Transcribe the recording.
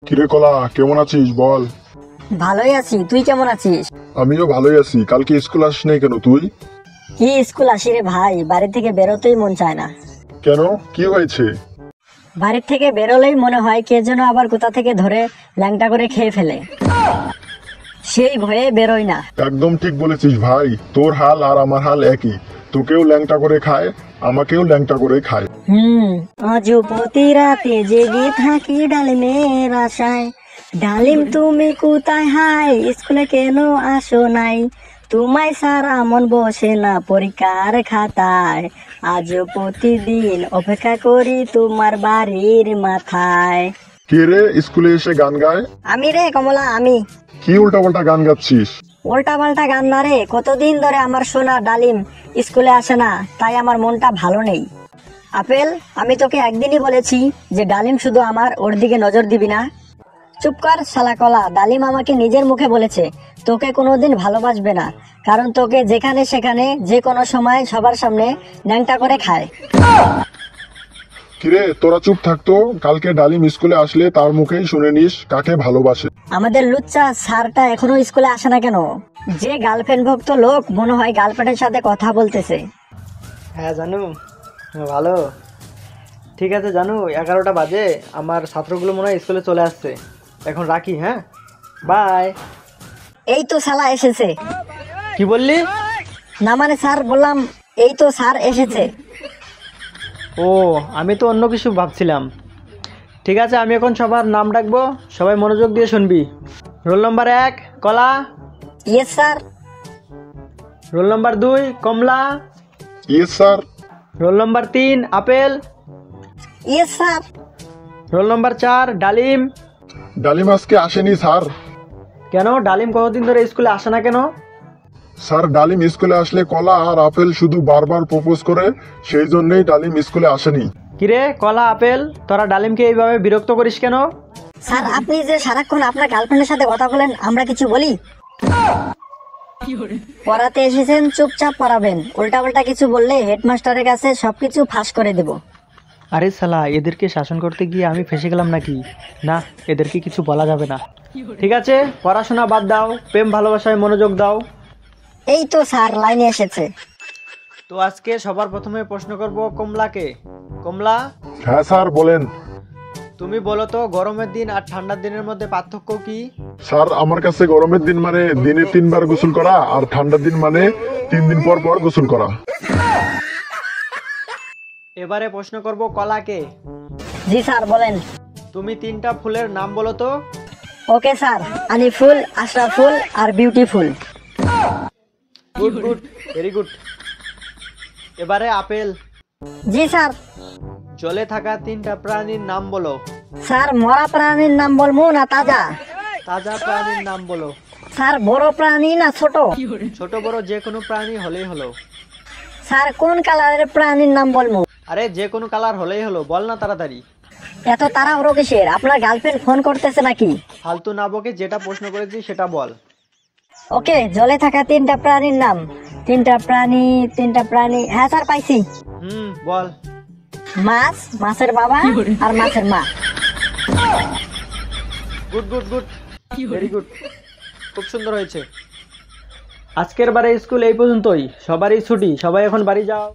কিরে কলা, কেমন আছিস বল? ভালোই আছি, তুই কেমন আছিস? আমিও ভালোই আছি। কালকে স্কুল আসিস নাই কেন তুই? কি স্কুল আসি রে ভাই, বাড়ি থেকে বেরোতেই মন চায় না। কেন, কি হয়েছে? বাড়ির থেকে বেরোলেই মনে হয় কে যেন আবার কোথা থেকে ধরে ল্যাংটা করে খেয়ে ফেলে, সেই ভয়ে বেরোই না। একদম ঠিক বলেছিস ভাই, তোর হাল আর আমার হাল একই। তোকেও ল্যাংটা করে খায়, আমাকেও ল্যাংটা করে খায়। আজও প্রতি রাতে জেগে থাকি ডালিমের আশায়। ডালিম তুমি কোথায় হাই, স্কুলে কেন আসো নাই? তোমায় সারা মন বসে না পরীক্ষার খাতায়। আজও প্রতিদিন অপেক্ষা করি তোমার বাড়ির মাথায়। কে রে স্কুলে এসে গান গায়? আমি রে কমলা, আমি। কি উল্টাপাল্টা গান গাচ্ছিস? উল্টা পাল্টা গান না রে, কতদিন ধরে আমার সোনা ডালিম স্কুলে আসে না, তাই আমার মনটা ভালো নেই। আপেল, আমি তোকে একদিনই বলেছি যে ডালিম শুধু আমার, ওর দিকে নজর দিবি না। চুপ কর শালা কলা, ডালিম আমাকে নিজের মুখে বলেছে তোকে কোনোদিন ভালোবাসবে না, কারণ তোকে যেখানে সেখানে যে কোনো সময় সবার সামনে ন্যাংটা করে খায়। কিরে তোরা চুপ থাকতো, কালকে ডালিম স্কুলে আসলে তার মুখেই শুনে নিস কাকে ভালোবাসে। আমাদের লুচ্চা স্যারটা এখনো স্কুলে আসে না কেন? যে গার্লফ্রেন্ড ভক্ত লোক, মনে হয় গার্লফ্রেন্ডের সাথে কথা বলতেছে। হ্যাঁ জানু, ভালো। ঠিক আছে জানু, 11টা বাজে, আমার ছাত্রগুলো মনে হয় স্কুলে চলে আসছে। এখন রাখি, হ্যাঁ, বাই। এই তো শালা এসেছে। কি বললি? না মানে স্যার বললাম, এই তো স্যার এসেছে। ও, আমি তো অন্য কিছু ভাবছিলাম। ঠিক আছে, আমি এখন সবার নাম ডাকবো, সবাই মনোযোগ দিয়ে শুনবি। রোল নম্বর 1 কলা, ইয়েস স্যার। রোল নম্বর 2 কমলা, yes sir. Roll number 3 apple, yes sir. Roll number 4 ডালিম। ডালিম আজকে আসেনি স্যার। কেন, ডালিম কতদিন ধরে স্কুলে আসে না কেন? স্যার ডালিম স্কুলে আসলে কলা আর আপেল শুধু বারবার প্রপোজ করে, সেই জন্যই ডালিম স্কুলে আসেনি। কিরে কলা আপেল, তোরা ডালিমকে এইভাবে বিরক্ত করিস কেন? স্যার আপনি যে সারাক্ষণ আপনার গার্লফ্রেন্ডের সাথে কথা বলেন, আমরা কিছু বলি? পড়াতে এসেছেন, চুপচাপ পড়াবেন। উল্টাপাল্টা কিছু বললে হেডমাস্টারের কাছে সবকিছু ফাঁস করে দেব। আরে শালা, এদেরকে শাসন করতে গিয়ে আমি ফেসে গেলাম নাকি? না, এদেরকে কিছু বলা যাবে না। ঠিক আছে, পড়াশোনা বাদ দাও, প্রেম ভালোবাসায় মনোযোগ দাও। এই তো স্যার লাইনে এসেছে। তো আজকে সবার প্রথমে প্রশ্ন করব কমলাকে। কমলা, হ্যাঁ স্যার বলেন। তুমি বলো তো, গরমের দিন আর ঠান্ডার দিনের মধ্যে পার্থক্য কি? স্যার আমার কাছে গরমের দিন মানে দিনে 3 বার গোসল করা, আর ঠান্ডার দিন মানে 3 দিন পর পর গোসল করা। এবারে প্রশ্ন করব কলাকে। জি স্যার বলেন। তুমি 3টা ফুলের নাম বলো তো। ওকে স্যার, আনিফুল, আশরাফুল আর beautiful. Good good, very good. এবারে আপেল, জি স্যার। জলে থাকা 3টা প্রাণীর নাম বলো। স্যার মরা প্রাণীর নাম বলবো না তাজা? তাজা প্রাণীর নাম বলো। স্যার বড় প্রাণী না ছোট? ছোট বড় যে কোনো প্রাণী হলেই হলো। স্যার কোন কালারের প্রাণীর নাম বলবো? আরে যে কোনো কালার হলেই হলো, বল না তাড়াতাড়ি। এত তাড়াহুড়ো কিসের? আপনার গার্লফ্রেন্ড ফোন করতেছে নাকি? ফালতু না বকে যেটা প্রশ্ন করেছি সেটা বল। ওকে, জলে থাকা 3টা প্রাণীর নাম। 3টা প্রাণী, হ্যাঁ স্যার পাইছি। বল। মাছ, মাছের বাবা আর মাছের মা। Good good good, very good, খুব সুন্দর হয়েছে। আজকের বারে স্কুল এই পর্যন্তই, সবারই ছুটি, সবাই এখন বাড়ি যাও।